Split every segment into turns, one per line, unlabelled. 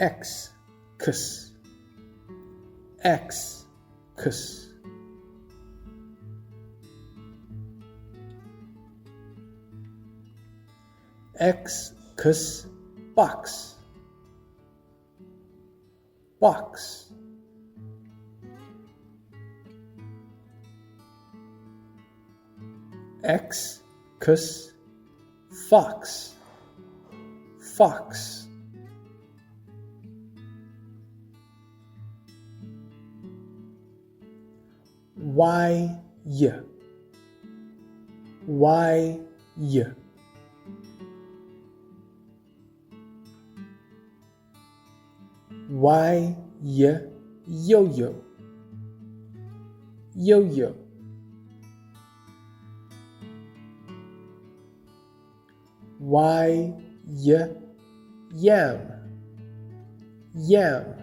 X, kıs, X, kıs. X, kıs, box, box. X, kıs, fox, fox. Y, y, y, y. Y, y, yo-yo, yo-yo. Y, y, yam, yam.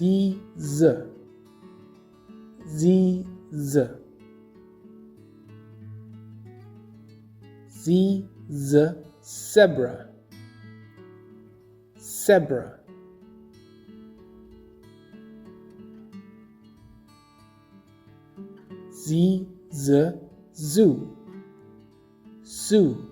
Z, z, z, z. Z, z, zebra, zebra. Z, z, zoo, zoo.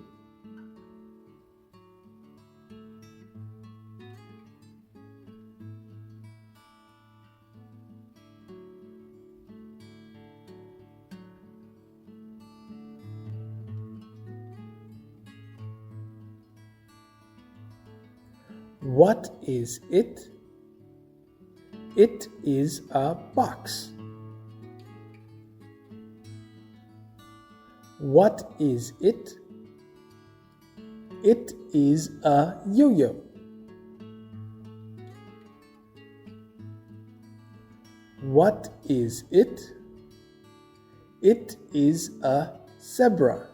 What is it? It is a box. What is it? It is a yo-yo. What is it? It is a zebra.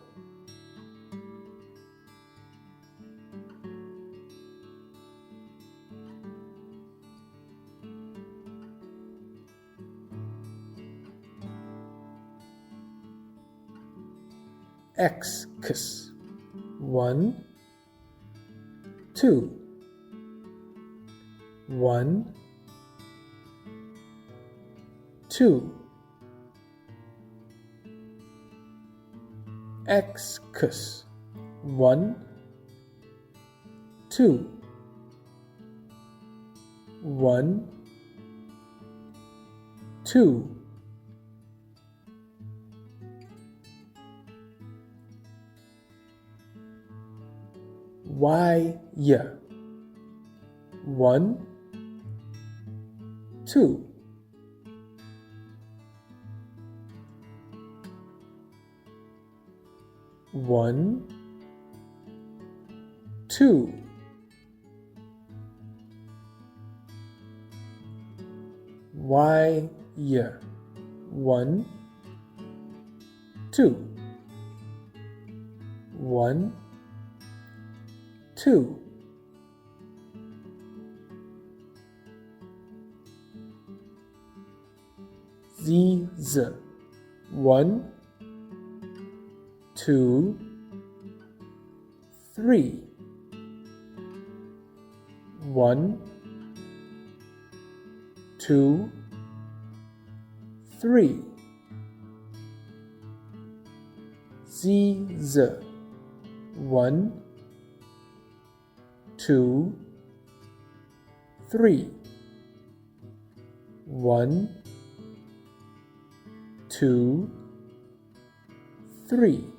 X, kıs. 1, 2. 1, 2. X, kıs. 1, 2. 1, 2. Y, y. 1, 2. 1, 2. Y, y. 1, 2. 1, 2. Z, z. 1, 2, 3. 1, 2, 3. Z, z. 1, 2, 3. 1, 2, 3.